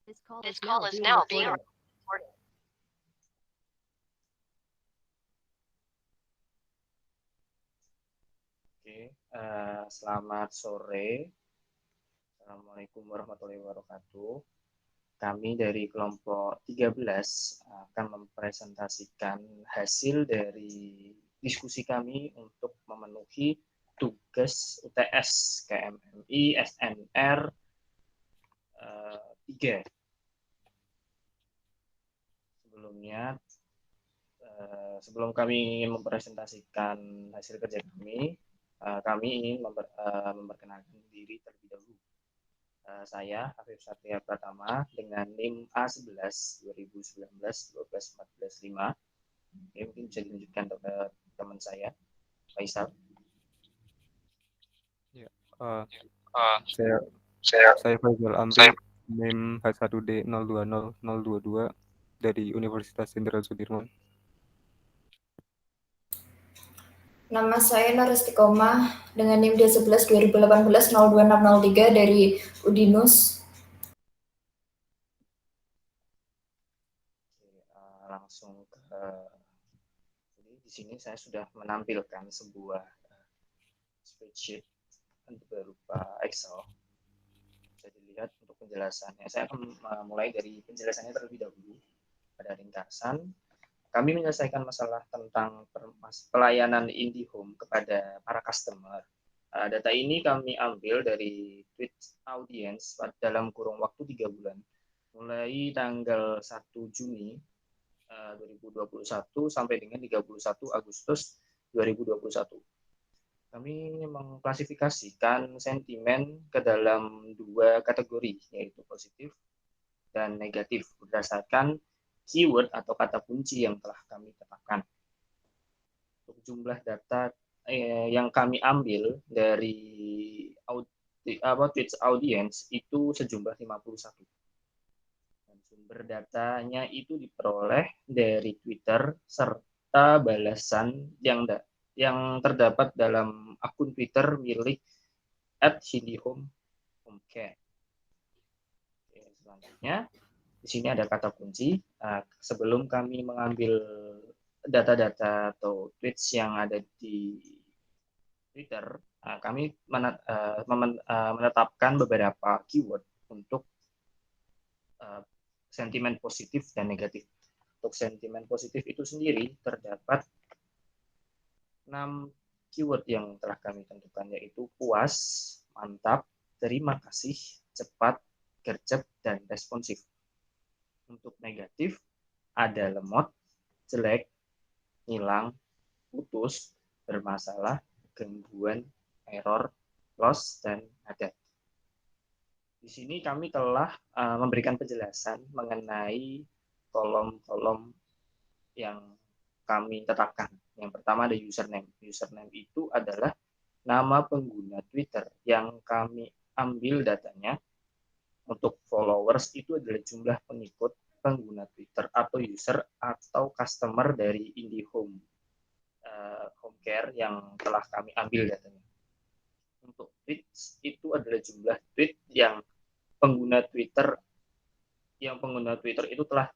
This call is now being recorded. Oke, selamat sore. Assalamualaikum warahmatullahi wabarakatuh. Kami dari kelompok 13 akan mempresentasikan hasil dari diskusi kami untuk memenuhi tugas UTS KMMI SNR 3. Sebelum kami ingin mempresentasikan hasil kerja kami ingin memperkenalkan diri terlebih dahulu. Saya Afif Satria Pratama dengan NIM A11 2019 12 14 5. Oke, mungkin bisa dilanjutkan ke teman saya, Faisal. Ya, saya Faisal Amri, NIM H1D 020022 dari Universitas Jenderal Sudirman. Nama saya Nur Istiqomah dengan NIM D11 2018 02603 dari Udinus. Langsung ke jadi di sini saya sudah menampilkan sebuah spreadsheet berupa Excel. Bisa dilihat untuk penjelasannya. Saya akan mulai dari penjelasannya terlebih dahulu. Pada ringkasan, kami menyelesaikan masalah tentang pelayanan IndiHome kepada para customer. Data ini kami ambil dari tweet audience dalam kurun waktu 3 bulan, mulai tanggal 1 Juni 2021 sampai dengan 31 Agustus 2021. Kami mengklasifikasikan sentimen ke dalam 2 kategori, yaitu positif dan negatif, berdasarkan keyword atau kata kunci yang telah kami tetapkan. Untuk jumlah data yang kami ambil dari tweets audience itu sejumlah 51. Dan sumber datanya itu diperoleh dari Twitter serta balasan yang terdapat dalam akun Twitter milik @HindiHomeCare. Selanjutnya, di sini ada kata kunci. Sebelum kami mengambil data-data atau tweets yang ada di Twitter, kami menetapkan beberapa keyword untuk sentimen positif dan negatif. Untuk sentimen positif itu sendiri terdapat 6 keyword yang telah kami tentukan, yaitu puas, mantap, terima kasih, cepat, gercep, dan responsif. Untuk negatif ada lemot, jelek, hilang, putus, bermasalah, gangguan, error, loss, dan adat. Di sini kami telah memberikan penjelasan mengenai kolom-kolom yang kami tetapkan. Yang pertama ada username. Username itu adalah nama pengguna Twitter yang kami ambil datanya. Untuk followers itu adalah jumlah pengikut pengguna Twitter atau user atau customer dari IndiHome Home Care yang telah kami ambil datanya. Untuk tweets itu adalah jumlah tweet yang pengguna Twitter itu telah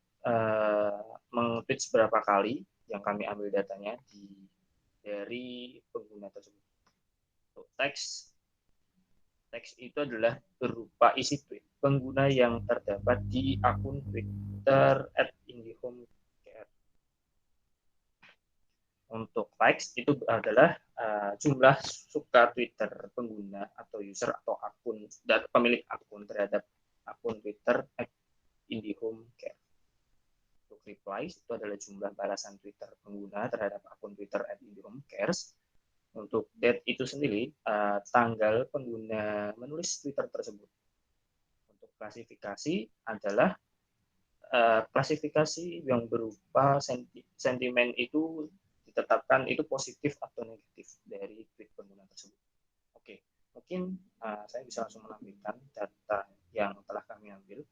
meng-tweet berapa kali yang kami ambil datanya dari pengguna tersebut. Untuk teks itu adalah berupa isi tweet pengguna yang terdapat di akun Twitter @IndiHomeCare. Untuk likes itu adalah jumlah suka Twitter pengguna atau user atau akun dan pemilik akun terhadap akun Twitter @IndiHomeCare. Untuk replies itu adalah jumlah balasan Twitter pengguna terhadap akun Twitter @IndiHomeCare. Untuk date itu sendiri tanggal pengguna menulis Twitter tersebut. Untuk klasifikasi adalah klasifikasi yang berupa sentimen itu ditetapkan itu positif atau negatif dari tweet pengguna tersebut. Oke, mungkin saya bisa langsung menampilkan data yang telah kami ambil.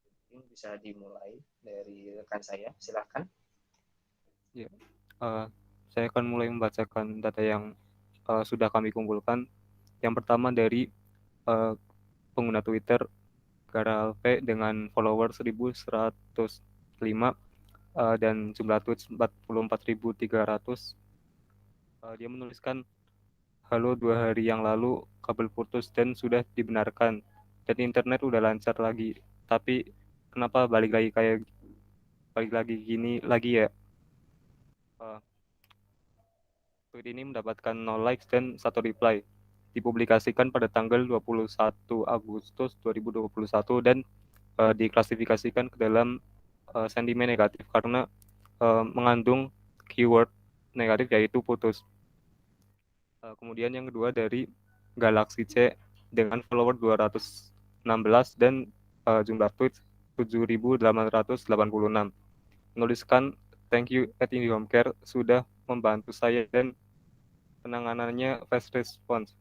Mungkin bisa dimulai dari rekan saya, silahkan. Ya, saya akan mulai membacakan data yang sudah kami kumpulkan. Yang pertama dari pengguna Twitter Garal V dengan follower 1105 dan jumlah tweets 44.300. Dia menuliskan, halo, 2 hari yang lalu kabel putus dan sudah dibenarkan dan internet udah lancar lagi. Tapi kenapa balik lagi gini lagi ya? Tweet ini mendapatkan 0 likes dan 1 reply. Dipublikasikan pada tanggal 21 Agustus 2021 dan diklasifikasikan ke dalam sentimen negatif karena mengandung keyword negatif yaitu putus. Kemudian yang kedua dari Galaxy C dengan follower 216 dan jumlah tweet 7.886. Menuliskan, thank you at IndiHomeCare sudah membantu saya dan penanganannya fast response.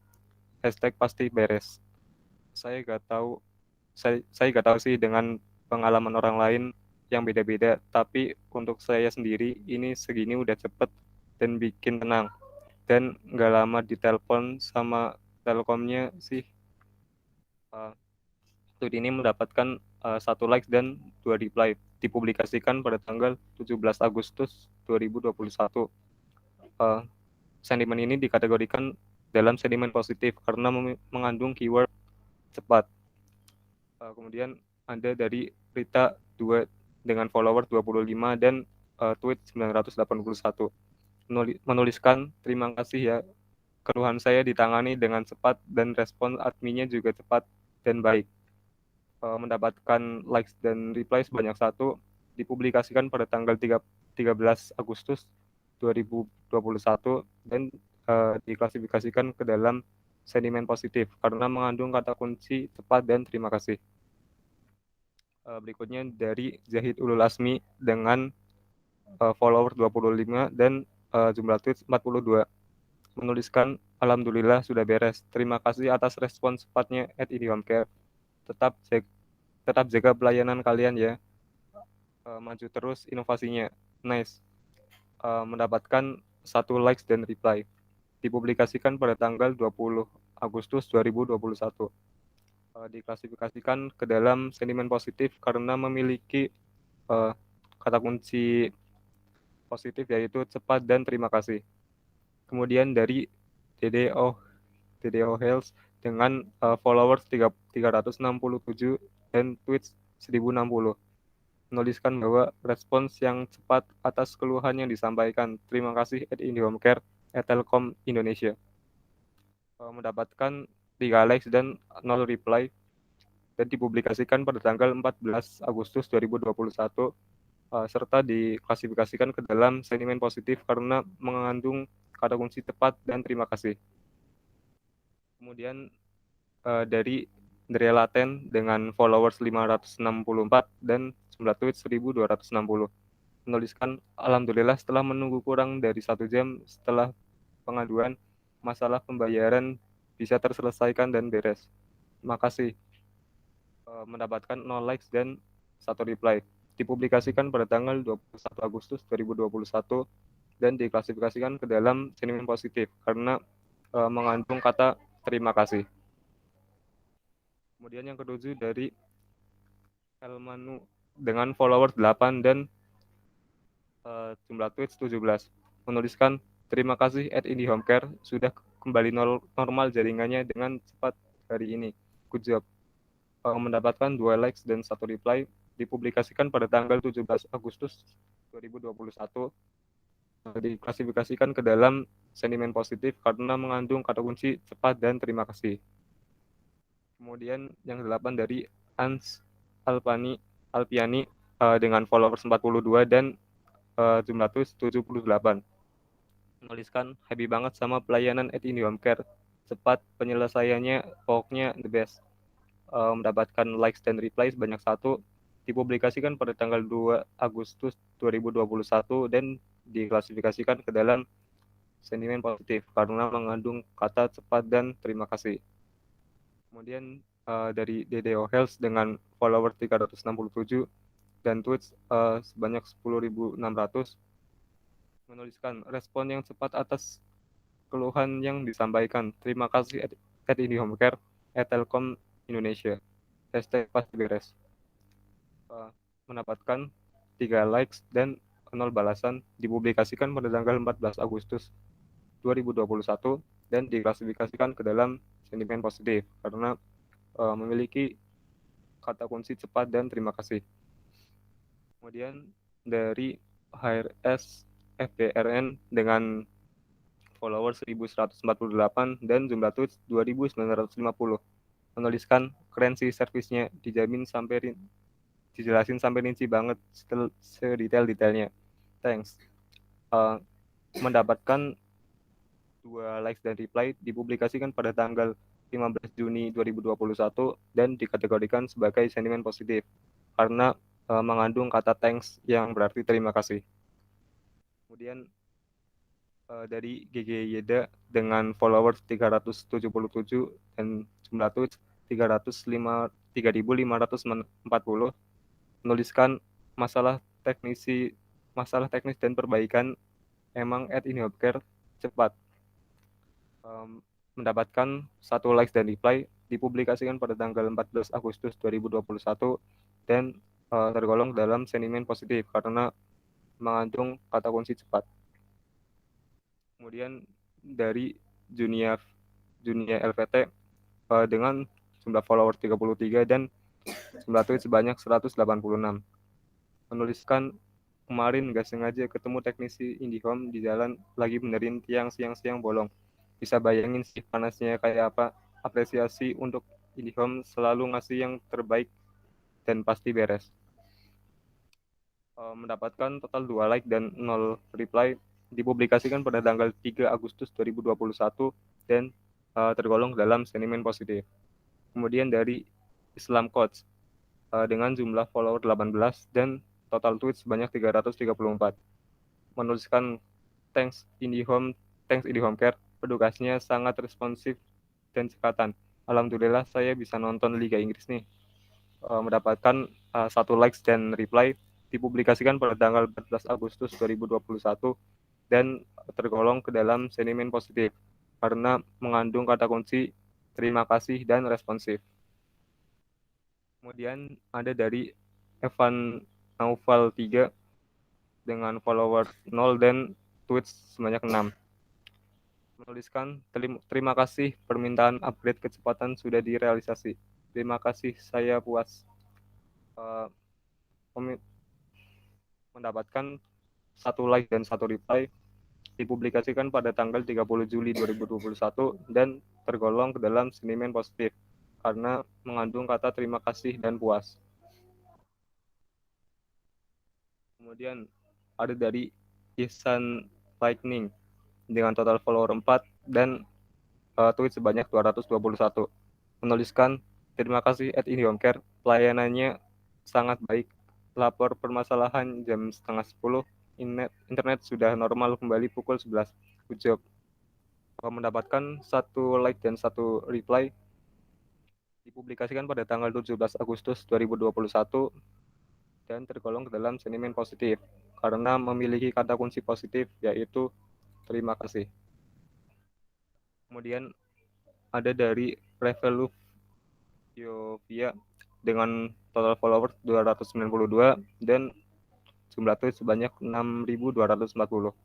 Hashtag pasti beres. Saya gak tahu sih dengan pengalaman orang lain yang beda-beda, tapi untuk saya sendiri ini segini udah cepet dan bikin tenang. Dan gak lama ditelepon sama Telkomnya sih. Tweet ini mendapatkan 1 like dan 2 reply. Dipublikasikan pada tanggal 17 Agustus 2021. Sentimen ini dikategorikan dalam sentimen positif karena mengandung keyword cepat. Kemudian ada dari Rita 2 dengan follower 25 dan tweet 981. Menuliskan, terima kasih ya, keluhan saya ditangani dengan cepat dan respon adminnya juga cepat dan baik. Mendapatkan likes dan reply sebanyak 1, dipublikasikan pada tanggal 13 Agustus 2021 dan diklasifikasikan ke dalam sentimen positif karena mengandung kata kunci cepat dan terima kasih. Berikutnya dari Zahid Ulul Asmi dengan follower 25 dan jumlah tweet 42. Menuliskan, alhamdulillah sudah beres. Terima kasih atas respon cepatnya at IndiHomeCare. Tetap jaga pelayanan kalian ya. Maju terus inovasinya. Nice. Mendapatkan 1 likes dan reply. Dipublikasikan pada tanggal 20 Agustus 2021. Diklasifikasikan ke dalam sentimen positif karena memiliki kata kunci positif yaitu cepat dan terima kasih. Kemudian dari DDO Health dengan followers 367 dan tweets 1060. Menuliskan bahwa respons yang cepat atas keluhan yang disampaikan. Terima kasih at IndiHomeCare at Telkom Indonesia. Mendapatkan 3 likes dan 0 reply dan dipublikasikan pada tanggal 14 Agustus 2021 serta diklasifikasikan ke dalam sentimen positif karena mengandung kata kunci tepat dan terima kasih. Kemudian dari Andrea Laten dengan followers 564 dan jumlah tweet 1260. Menuliskan, alhamdulillah setelah menunggu kurang dari 1 jam setelah pengaduan, masalah pembayaran bisa terselesaikan dan beres. Makasih. Mendapatkan 0 likes dan 1 reply. Dipublikasikan pada tanggal 21 Agustus 2021 dan diklasifikasikan ke dalam sentimen positif karena mengandung kata terima kasih. Kemudian yang ketujuh dari Elmanu dengan followers 8 dan jumlah tweets 17. Menuliskan, terima kasih at IndiHomeCare sudah kembali normal jaringannya dengan cepat hari ini. Good job. Mendapatkan 2 likes dan 1 reply. Dipublikasikan pada tanggal 17 Agustus 2021. Diklasifikasikan ke dalam sentimen positif karena mengandung kata kunci cepat dan terima kasih. Kemudian yang 8 dari Ans Alpiani dengan followers 42 dan jumlah tweets 78. Menuliskan, happy banget sama pelayanan at IndiHomeCare. Cepat penyelesaiannya, pokoknya the best. Mendapatkan likes dan reply sebanyak 1. Dipublikasikan pada tanggal 2 Agustus 2021 dan diklasifikasikan ke dalam sentimen positif karena mengandung kata cepat dan terima kasih. Kemudian dari DDO Health dengan follower 367 dan tweets sebanyak 10.600 menuliskan respon yang cepat atas keluhan yang disampaikan. Terima kasih at IndiHomeCare at Telkom Indonesia. hashtag pasti beres. Mendapatkan 3 likes dan 0 balasan, dipublikasikan pada tanggal 14 Agustus 2021 dan diklasifikasikan ke dalam sentimen positif karena memiliki kata kunci cepat dan terima kasih. Kemudian dari HRS FBRN dengan followers 1148 dan jumlah tweets 2950 menuliskan keren sih servisnya, dijelasin sampai rinci banget sedetail-detailnya. Thanks. Mendapatkan 2 likes dan reply, dipublikasikan pada tanggal 15 Juni 2021 dan dikategorikan sebagai sentimen positif karena mengandung kata thanks yang berarti terima kasih. Kemudian dari GG Yeda dengan followers 377 dan jumlah tweets 3.540 menuliskan masalah teknis dan perbaikan emang @indihomecare cepat. Mendapatkan 1 likes dan reply, dipublikasikan pada tanggal 14 Agustus 2021 dan tergolong dalam sentimen positif karena mengandung kata kunci cepat. Kemudian dari Junia LVT dengan jumlah follower 33 dan jumlah tweet sebanyak 186 menuliskan kemarin gak sengaja ketemu teknisi IndiHome di jalan lagi benerin tiang siang-siang bolong. Bisa bayangin sih panasnya kayak apa. Apresiasi untuk IndiHome selalu ngasih yang terbaik dan pasti beres. Mendapatkan total 2 like dan 0 reply, dipublikasikan pada tanggal 3 Agustus 2021 dan tergolong dalam sentimen positif. Kemudian dari Islam Coach dengan jumlah follower 18 dan total tweet sebanyak 334 menuliskan thanks IndiHomecare, petugasnya sangat responsif dan cekatan. Alhamdulillah saya bisa nonton Liga Inggris nih. Mendapatkan 1 likes dan reply, dipublikasikan pada tanggal 14 Agustus 2021 dan tergolong ke dalam sentimen positif karena mengandung kata kunci terima kasih dan responsif. Kemudian ada dari Evan Naufal 3 dengan follower 0 dan tweets sebanyak 6 menuliskan terima kasih, permintaan upgrade kecepatan sudah direalisasi, terima kasih, saya puas. Mendapatkan 1 like dan 1 reply, dipublikasikan pada tanggal 30 Juli 2021 dan tergolong ke dalam sentimen positif karena mengandung kata terima kasih dan puas. Kemudian ada dari Ihsan Lightning dengan total follower 4 dan tweet sebanyak 221 menuliskan terima kasih @indihomecare, pelayanannya sangat baik, lapor permasalahan jam 9:30, internet sudah normal kembali pukul 11, good job. Mendapatkan 1 like dan 1 reply, dipublikasikan pada tanggal 17 Agustus 2021 dan tergolong ke dalam sentimen positif karena memiliki kata kunci positif yaitu terima kasih. Kemudian ada dari Reveluf Yovia dengan total followers 292 dan jumlah tweet sebanyak 6.240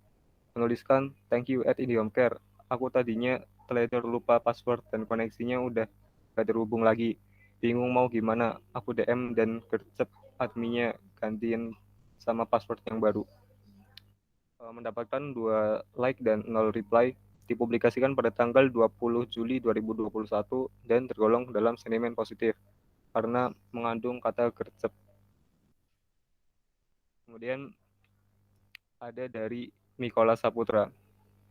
menuliskan thank you @indihomecare, aku tadinya teledor lupa password dan koneksinya udah gak terhubung lagi, bingung mau gimana, aku DM dan gercep adminnya gantiin sama password yang baru. Mendapatkan 2 like dan 0 reply, dipublikasikan pada tanggal 20 Juli 2021 dan tergolong dalam sentimen positif karena mengandung kata gercep. Kemudian ada dari Mikola Saputra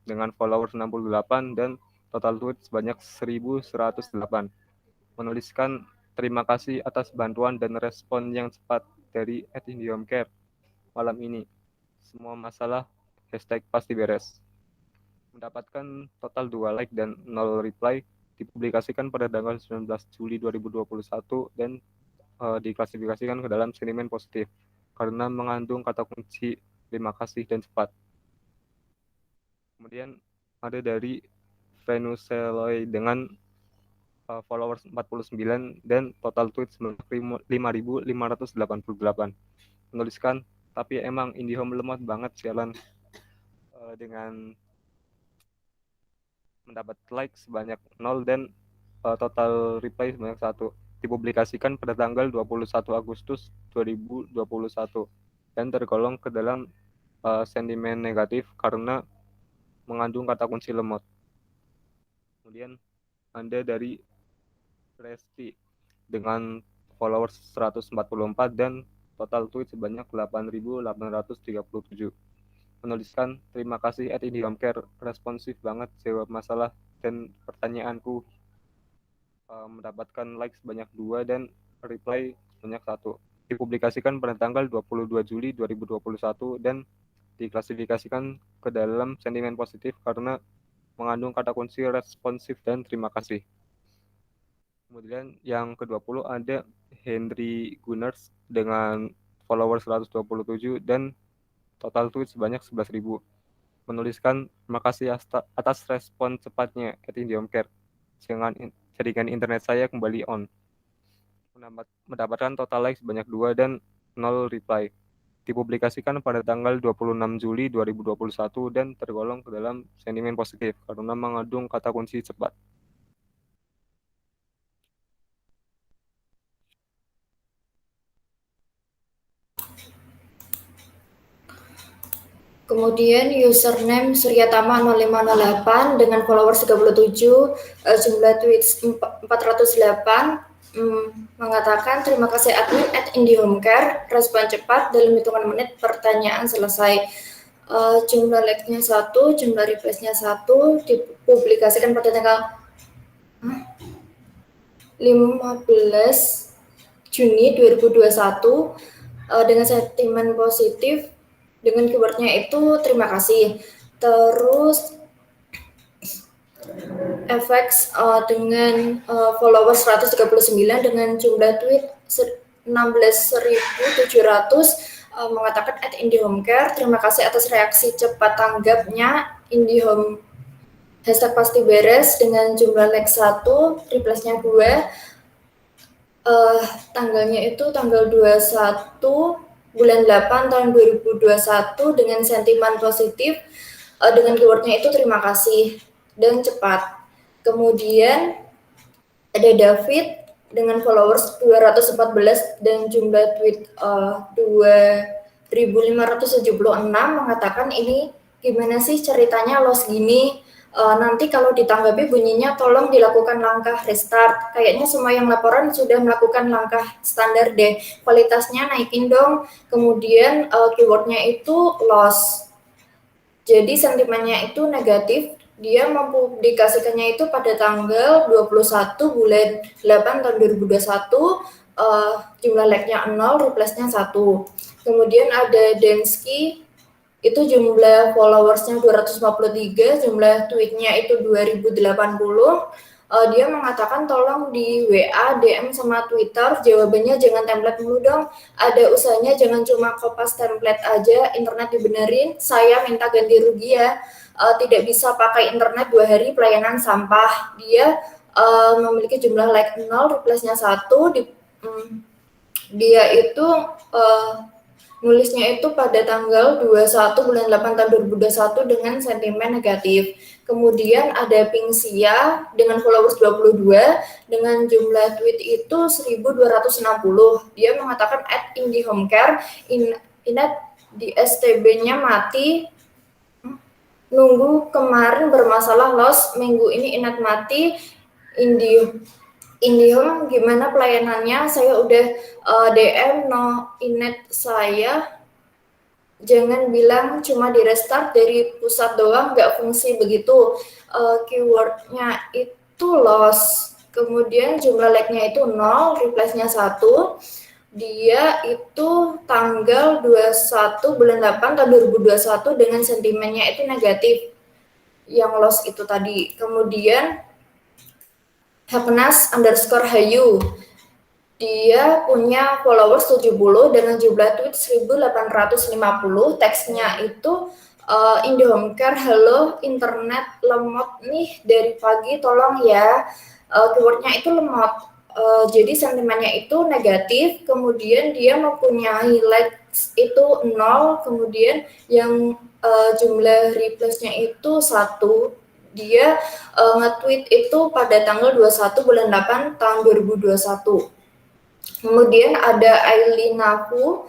dengan followers 68 dan total tweet sebanyak 1.108 menuliskan terima kasih atas bantuan dan respon yang cepat dari @indihomecare malam ini, semua masalah #pasti beres. Mendapatkan total 2 like dan 0 reply, dipublikasikan pada tanggal 19 Juli 2021 dan diklasifikasikan ke dalam sentimen positif karena mengandung kata kunci terima kasih dan cepat. Kemudian ada dari Venuseloy dengan followers 49 dan total tweet 5.588. Menuliskan, tapi emang IndiHome lemot banget sialan, dengan mendapat like sebanyak 0 dan total reply sebanyak 1. Dipublikasikan pada tanggal 21 Agustus 2021 dan tergolong ke dalam sentimen negatif karena mengandung kata kunci lemot. Kemudian Anda dari Resti dengan followers 144 dan total tweet sebanyak 8.837. Menuliskan, terima kasih @IndiHomeCare, responsif banget jawab masalah dan pertanyaanku, mendapatkan like sebanyak 2 dan reply sebanyak 1. Dipublikasikan pada tanggal 22 Juli 2021 dan diklasifikasikan ke dalam sentimen positif karena mengandung kata kunci responsif dan terima kasih. Kemudian yang ke-20 ada Henry Gunners dengan followers 127 dan total tweet sebanyak 11.000. Menuliskan, terima kasih atas respon cepatnya @IndiHomeCare. Jaringan internet saya kembali on. Mendapatkan total like sebanyak 2 dan 0 reply. Dipublikasikan pada tanggal 26 Juli 2021 dan tergolong ke dalam sentimen positif karena mengandung kata kunci cepat. Kemudian username Suryatama 0508 dengan followers 37, jumlah tweets 408, mengatakan terima kasih admin @IndiHomeCare, respon cepat dalam hitungan menit, pertanyaan selesai. Jumlah like-nya 1, jumlah replace-nya 1, dipublikasikan pada tanggal 15 Juni 2021 dengan sentimen positif. Dengan keywordnya itu terima kasih. Terus FX dengan followers 139 dengan jumlah tweet 16.700 mengatakan @IndiHomeCare, terima kasih atas reaksi cepat tanggapnya IndiHome hashtag pasti beres dengan jumlah like 1, replace-nya 2. Tanggalnya itu tanggal 21 bulan 8 tahun 2021 dengan sentimen positif, dengan keywordnya itu terima kasih dan cepat. Kemudian ada David dengan followers 214 dan jumlah tweet 2.576 mengatakan, ini gimana sih ceritanya loss gini? Nanti kalau ditanggapi bunyinya tolong dilakukan langkah restart. Kayaknya semua yang laporan sudah melakukan langkah standar deh. Kualitasnya naikin dong. Kemudian keywordnya itu loss. Jadi sentimennya itu negatif. Dia mempublikasikannya itu pada tanggal 21 bulan 8 tahun 2021. Jumlah like-nya 0, replace-nya 1. Kemudian ada Densky, itu jumlah followersnya 253, jumlah tweetnya itu 2080. Dia mengatakan tolong di WA, DM sama Twitter, jawabannya jangan template mulu dong, ada usahanya jangan cuma kopas template aja, internet dibenerin, saya minta ganti rugi ya, tidak bisa pakai internet 2 hari pelayanan sampah. Dia memiliki jumlah like 0, replace-nya 1, dia itu nulisnya itu pada tanggal 21 bulan 8 tahun 2021 dengan sentimen negatif. Kemudian ada Pingsia dengan followers 22 dengan jumlah tweet itu 1.260. Dia mengatakan @IndiHomeCare, internet di STB-nya mati, nunggu kemarin bermasalah loss, minggu ini internet mati, IndiHome gimana pelayanannya? Saya udah DM no internet saya, jangan bilang cuma di restart dari pusat doang nggak fungsi begitu. Keywordnya itu loss, kemudian jumlah like-nya itu 0, replace-nya 1. Dia itu tanggal 21 bulan 8 tahun 2021 dengan sentimennya itu negatif, yang loss itu tadi. Kemudian Hapnas_Hayu, dia punya followers 70 dengan jumlah tweet 1.850. Teksnya itu IndiHomeCare, halo internet lemot nih dari pagi, tolong ya. keywordnya itu lemot. Jadi sentimennya itu negatif, kemudian dia mempunyai likes itu 0, kemudian yang jumlah replace-nya itu 1. Dia nge-tweet itu pada tanggal 21 bulan 8 tahun 2021. Kemudian ada Ailinaku,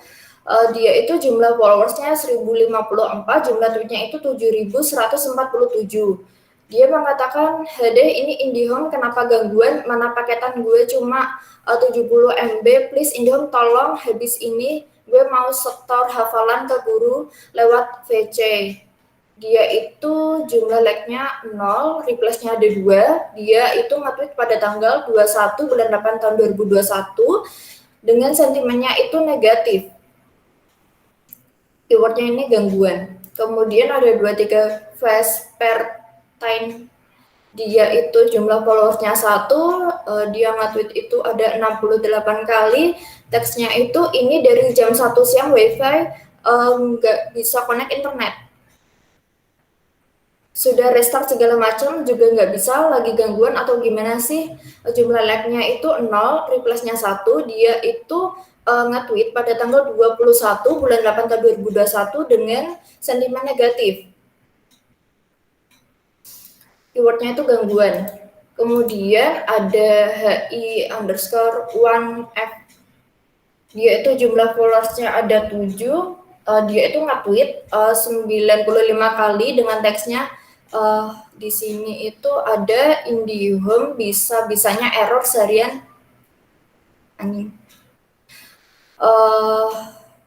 dia itu jumlah followersnya 1054, jumlah tweetnya itu 7147. Dia mengatakan, "Hade, ini IndiHome kenapa gangguan? Mana paketan gue cuma 70 MB, please IndiHome tolong, habis ini gue mau setor hafalan ke guru lewat VC." Dia itu jumlah like-nya 0, replace-nya ada 2. Dia itu nge-tweet pada tanggal 21 bulan 8 tahun 2021 dengan sentimennya itu negatif. Keywordnya ini gangguan. Kemudian ada 23 Vespertine. Dia itu jumlah followersnya 1, dia nge-tweet itu ada 68 kali. Teksnya itu ini dari jam 1 siang wifi nggak bisa connect internet. Sudah restart segala macam juga nggak bisa, lagi gangguan atau gimana sih? Jumlah like-nya itu 0, replace-nya 1, dia itu nge-tweet pada tanggal 21 bulan 8 tahun 2021 dengan sentimen negatif. Keywordnya itu gangguan. Kemudian ada HI_1F. Dia itu jumlah followersnya ada 7. Dia itu nge-tweet 95 kali dengan teksnya di sini itu ada IndiHome bisa-bisanya error seharian.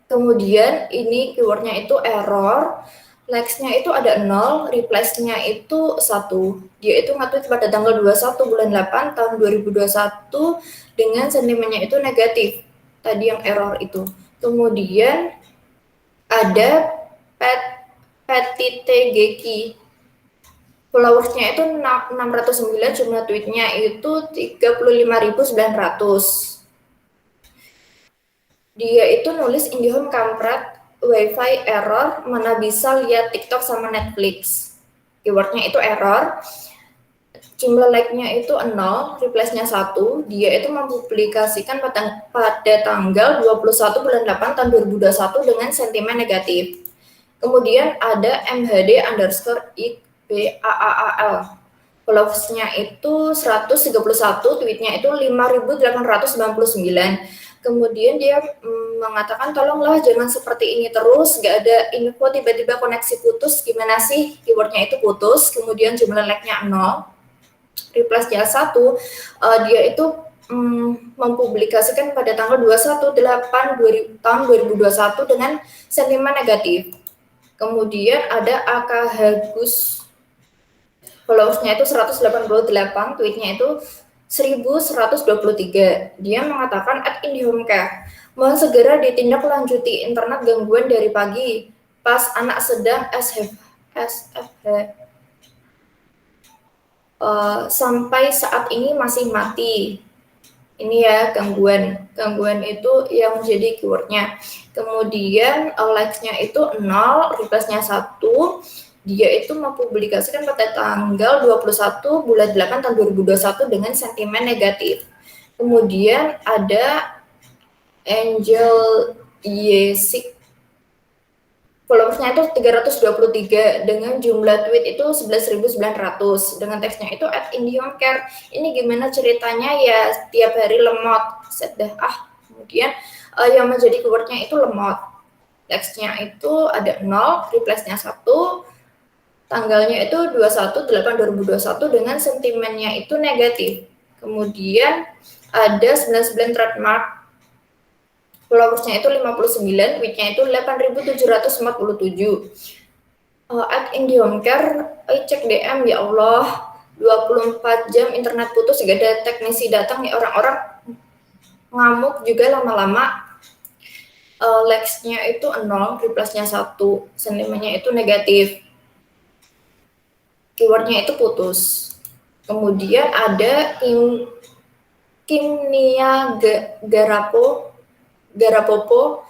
Kemudian ini keywordnya itu error, likes-nya itu ada 0, replies-nya itu 1. Dia itu nge-tweet pada tanggal 21 bulan 8 tahun 2021 dengan sentimennya itu negatif. Tadi yang error itu. Kemudian ada Petite Geki. Followersnya itu 609, jumlah tweetnya itu 35.900. Dia itu nulis IndiHome kampret, wifi error, mana bisa lihat TikTok sama Netflix. Keywordnya itu error. Jumlah like-nya itu 0, replace-nya 1. Dia itu mempublikasikan pada tanggal 21 bulan 8 tahun 2021 dengan sentimen negatif. Kemudian ada MHD_IBAAAL. Followersnya itu 131, tweetnya itu 5.899. Kemudian dia mengatakan, "Tolonglah jangan seperti ini terus, gak ada info tiba-tiba koneksi putus, gimana sih?" Keywordnya itu putus. Kemudian jumlah like-nya 0, replace-nya 1. Dia itu mempublikasikan pada tanggal 21/8 tahun 2021 dengan sentimen negatif. Kemudian ada AKHagus, followersnya itu 188, tweetnya itu 1123. Dia mengatakan @IndiHomeCare, "Mohon segera ditindaklanjuti internet gangguan dari pagi pas anak sedang SFH. Sampai saat ini masih mati." Ini ya gangguan itu yang jadi keywordnya. Kemudian likes-nya itu 0, replace-nya 1. Dia itu mempublikasikan pada tanggal 21 bulan 8 tahun 2021 dengan sentimen negatif. Kemudian ada Angel Yesik. Followersnya itu 323 dengan jumlah tweet itu 11.900 dengan teksnya itu @IndiHomeCare. Ini gimana ceritanya ya, tiap hari lemot. Sedah Kemudian yang menjadi keywordnya itu lemot. Teksnya itu ada 0, replace-nya 1. Tanggalnya itu 21/8/2021 dengan sentimennya itu negatif. Kemudian ada 99 trademark. Followersnya itu 59, tweetnya itu 8.747. @IndiHomeCare, cek DM, ya Allah, 24 jam internet putus, gak ada teknisi datang nih, orang-orang ngamuk juga lama-lama. Likes-nya itu 0, replace-nya 1, sentimennya itu negatif. Keywordnya itu putus. Kemudian ada Kimnia Garapopo,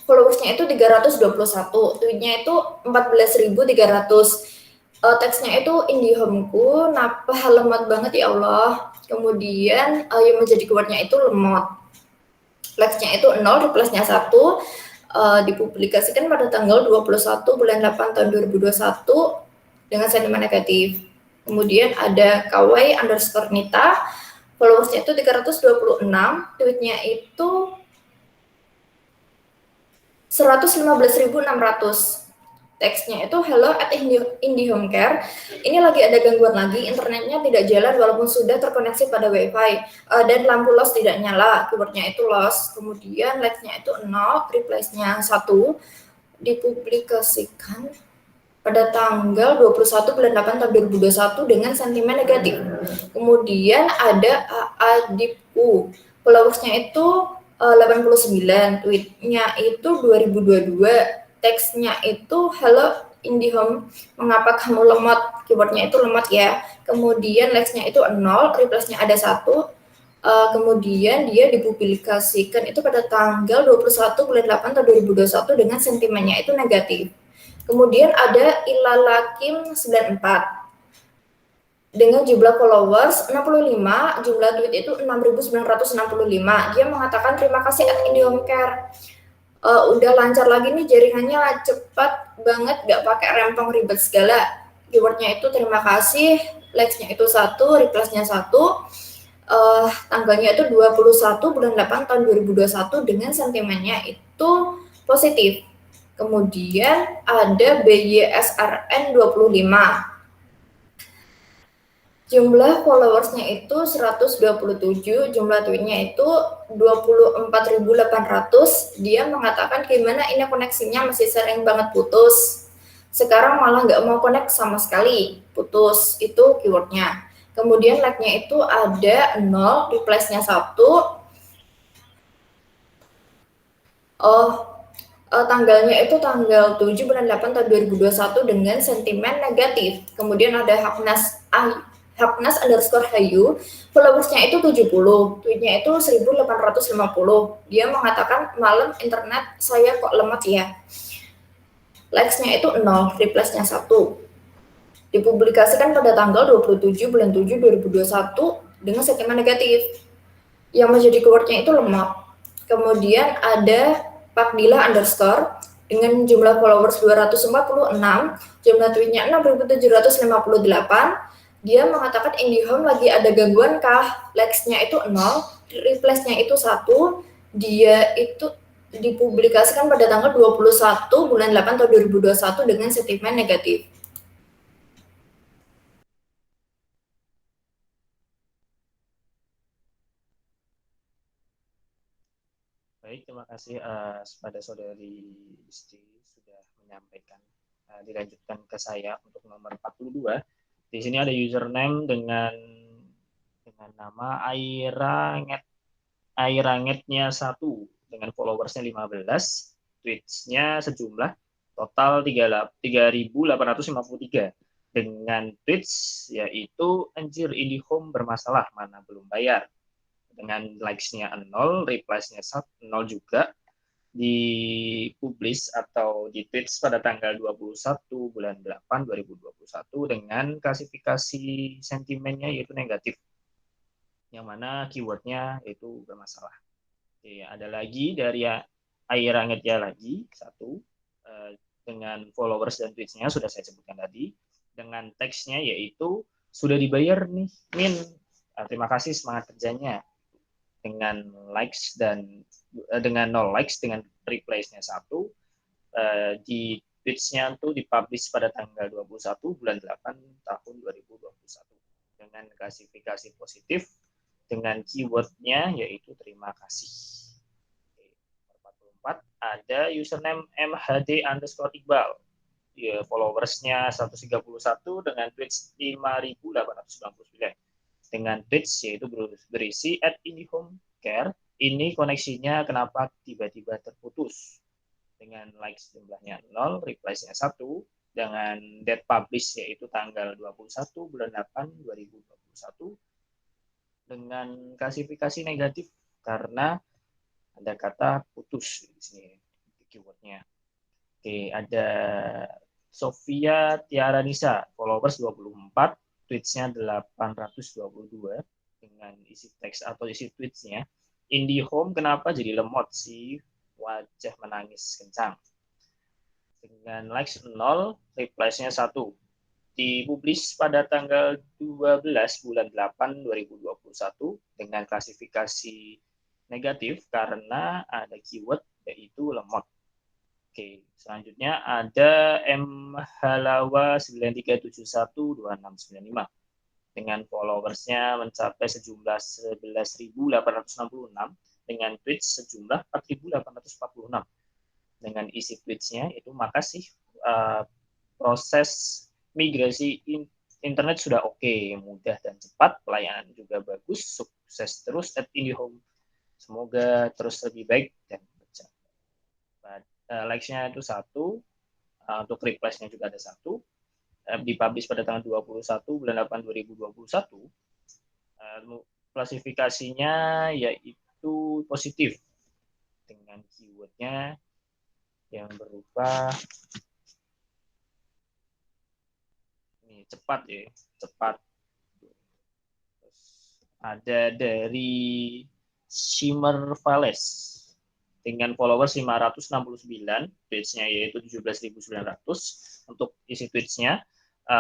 followersnya itu 321, tweetnya itu 14.300. Teksnya itu IndiHome-ku, napa lemot banget ya Allah. Kemudian yang menjadi keywordnya itu lemot. Likes-nya itu 0, reply-nya 1. Dipublikasikan pada tanggal 21 bulan 8 tahun 2021 dengan sentimen negatif. Kemudian ada KW_Nita, followersnya itu 326, tweetnya itu 115.600. Teksnya itu hello at IndiHomeCare. Ini lagi ada gangguan lagi, internetnya tidak jalan walaupun sudah terkoneksi pada wifi, dan lampu loss tidak nyala, keywordnya itu loss. Kemudian likes-nya itu 0, replies-nya 1. Dipublikasikan pada tanggal 21 bulan 8 tahun 2021 dengan sentimen negatif. Kemudian ada Adipku, followersnya itu 89, tweetnya itu 2022, teksnya itu hello IndiHome, mengapa kamu lemot, keywordnya itu lemot ya. Kemudian likes-nya itu 0, replies-nya ada 1. Kemudian dia dipublikasikan itu pada tanggal 21 bulan 8 tahun 2021 dengan sentimennya itu negatif. Kemudian ada Ilalakim 94 dengan jumlah followers 65, jumlah tweet itu 6.965. Dia mengatakan terima kasih at IndiHomeCare. Udah lancar lagi nih jaringannya, cepat banget, gak pakai rempong ribet segala. Keywordnya itu terima kasih, likes-nya itu 1, replies-nya 1. Tanggalnya itu 21 bulan 8 tahun 2021 dengan sentimennya itu positif. Kemudian ada BYSRN 25. Jumlah followersnya itu 127, jumlah tweetnya itu 24.800. Dia mengatakan gimana ini koneksinya masih sering banget putus. Sekarang malah nggak mau connect sama sekali, putus, itu keywordnya. Kemudian like-nya itu ada 0, replies-nya 1. Tanggalnya itu tanggal 7 bulan 8 tahun 2021 dengan sentimen negatif. Kemudian ada Haknas_Hayu, followersnya itu 70, tweetnya itu 1850. Dia mengatakan malam internet saya kok lemot ya. Likes-nya itu 0, replies-nya 1. Dipublikasikan pada tanggal 27 bulan 7 2021 dengan sentimen negatif. Yang menjadi keywordnya itu lemot. Kemudian ada Pakdila_ dengan jumlah followers 246, jumlah tweetnya 6.758. Dia mengatakan IndiHome lagi ada gangguan kah? Likes-nya itu 0, replies-nya itu 1. Dia itu dipublikasikan pada tanggal 21 bulan 8 tahun 2021 dengan sentimen negatif. Baik, terima kasih pada saudari Isti sudah menyampaikan. Dilanjutkan ke saya untuk nomor 42. Di sini ada username dengan nama Airangetnya 1 dengan followersnya 15, tweetsnya sejumlah total 3.853 dengan tweets yaitu anjir IndiHome bermasalah, mana belum bayar, dengan likes-nya 0, replies-nya 0 juga, dipublis atau ditweets pada tanggal 21 bulan 8 2021 dengan klasifikasi sentimennya yaitu negatif, yang mana keywordnya itu bermasalah. Oke, ada lagi dari Airangetnya lagi 1 dengan followers dan tweetsnya sudah saya sebutkan tadi, dengan teksnya yaitu sudah dibayar nih Min, terima kasih semangat kerjanya, dengan likes dan dengan 0 likes dengan replies-nya 1. Di tweets-nya itu dipublish pada tanggal 21 bulan 8 tahun 2021 dengan klasifikasi positif dengan keyword-nya yaitu terima kasih. Nomor 44 ada username MHD_Iqbal. Followers-nya 131 dengan tweets 5.899. Dengan tweets yaitu berisi at IndiHomeCare, ini koneksinya kenapa tiba-tiba terputus, dengan likes jumlahnya 0, replies-nya 1, dengan date publish yaitu tanggal 21 bulan 8 2021 dengan klasifikasi negatif karena ada kata putus di sini keywordnya. Oke, ada Sofia Tiara Nisa, followers 24, tweetsnya 822 dengan isi teks atau isi tweetsnya. IndiHome kenapa jadi lemot sih? Wajah menangis kencang. Dengan likes 0, replies-nya 1. Dipublis pada tanggal 12 bulan 8 2021 dengan klasifikasi negatif karena ada keyword yaitu lemot. Oke, selanjutnya ada M Halawa 93712695 dengan followersnya mencapai sejumlah 11.866 dengan tweets sejumlah 4.846 dengan isi tweetsnya itu makasih proses migrasi internet sudah oke, mudah dan cepat, pelayanan juga bagus, sukses terus at IndiHome. Semoga terus lebih baik dan berjalan. Likes-nya itu 1, untuk replies-nya juga ada 1. Dipublish pada tanggal 21 bulan 8 2021. Klasifikasinya yaitu positif dengan keywordnya yang berupa cepat ya, cepat. Terus ada dari Shimmer Vales dengan followers 569, tweetsnya yaitu 17.900. Untuk isi tweetsnya,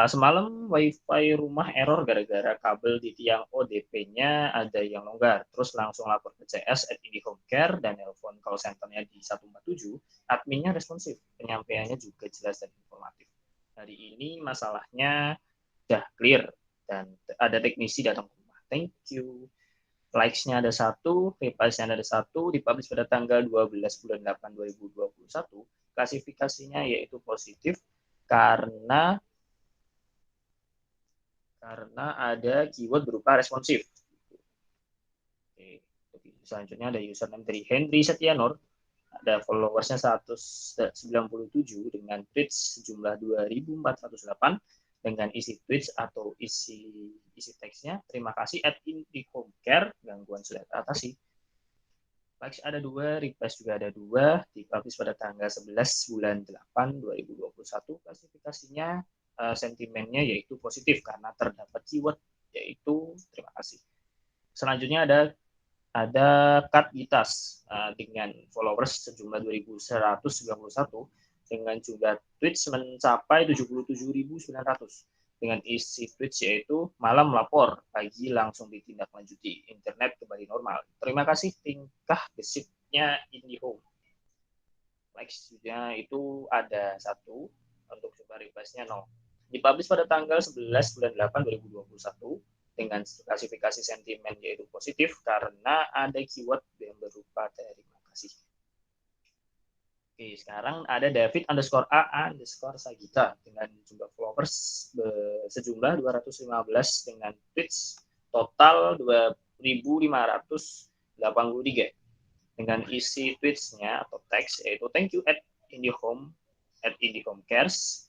semalam wifi rumah error gara-gara kabel di tiang ODP-nya ada yang longgar. Terus langsung lapor ke CS at IndiHomeCare dan nelpon call center-nya di 147. Adminnya responsif, penyampaiannya juga jelas dan informatif. Hari ini masalahnya udah clear dan ada teknisi datang ke rumah. Thank you. Likes-nya ada 1, replies-nya ada 1, dipublish pada tanggal 12 bulan 8 2021. Klasifikasinya yaitu positif karena ada keyword berupa responsif. Oke. Selanjutnya ada username dari Henry Setianor. Ada followersnya 197 dengan tweets sejumlah 2.408 dengan isi tweets atau isi teksnya. Terima kasih at IndiHomeCare, gangguan sudah teratasi. Likes ada 2, replies juga ada 2, dipublish pada tanggal 11 bulan 8 2021. Klasifikasinya sentimennya yaitu positif karena terdapat keyword yaitu terima kasih. Selanjutnya ada Kat Gitas dengan followers sejumlah 2.191 dengan jumlah tweets mencapai 77.900 dengan isi tweets yaitu malam lapor, pagi langsung ditindaklanjuti, internet kembali normal. Terima kasih, tingkah gesitnya IndiHome. Likes-nya itu ada 1, untuk coba replies-nya 0. Dipublish pada tanggal 11 bulan 8 2021 dengan klasifikasi sentimen yaitu positif karena ada keyword yang berupa terima kasih. Oke, sekarang ada David_AA_Sagita dengan jumlah followers sejumlah 215 dengan tweets total 2.583 dengan isi tweetsnya atau teks yaitu thank you at IndiHomeCares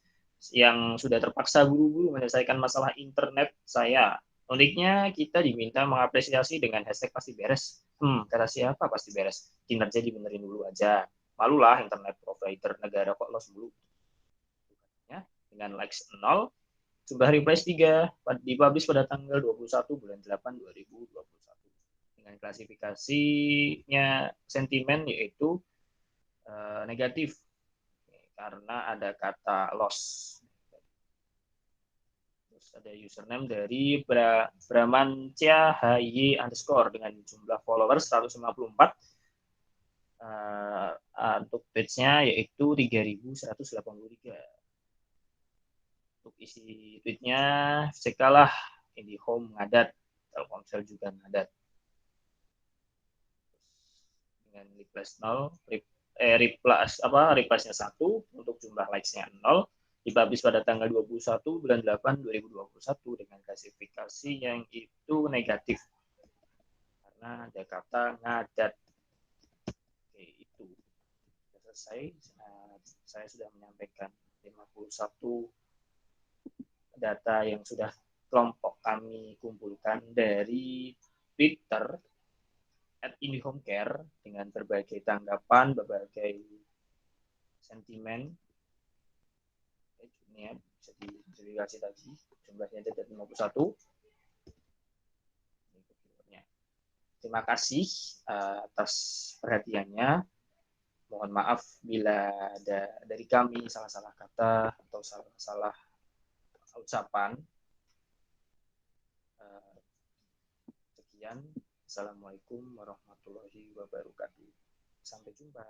yang sudah terpaksa buru-buru menyelesaikan masalah internet saya. Uniknya kita diminta mengapresiasi dengan hashtag pasti beres. Kata siapa pasti beres? Kinerja dibenerin dulu aja. Malulah internet provider negara kok los dulu. Ya, dengan likes 0, jumlah replies 3, dipublish pada tanggal 21 bulan 8 2021. Dengan klasifikasinya sentimen yaitu negatif karena ada kata loss. Ada username dari Bramantia HY_ dengan jumlah followers 154. Untuk tweetsnya yaitu 3.183. Untuk isi tweetnya sekalah IndiHome ngadat, Telkomsel juga ngadat. Dengan replies 0, replies-nya 1, untuk jumlah likes-nya 0. Dipublish pada tanggal 21 bulan 8 2021 dengan klasifikasi yang itu negatif karena ada kata ngadat. Oke, itu sudah selesai. Saya sudah menyampaikan 51 data yang sudah kelompok kami kumpulkan dari Twitter @IndiHomeCare dengan berbagai tanggapan, berbagai sentimen. ya, bisa dikasih tadi jumlahnya ada 51. Ini keywordnya. Terima kasih atas perhatiannya. Mohon maaf bila ada dari kami salah-salah kata atau salah-salah ucapan. Sekian. Assalamualaikum warahmatullahi wabarakatuh. Sampai jumpa.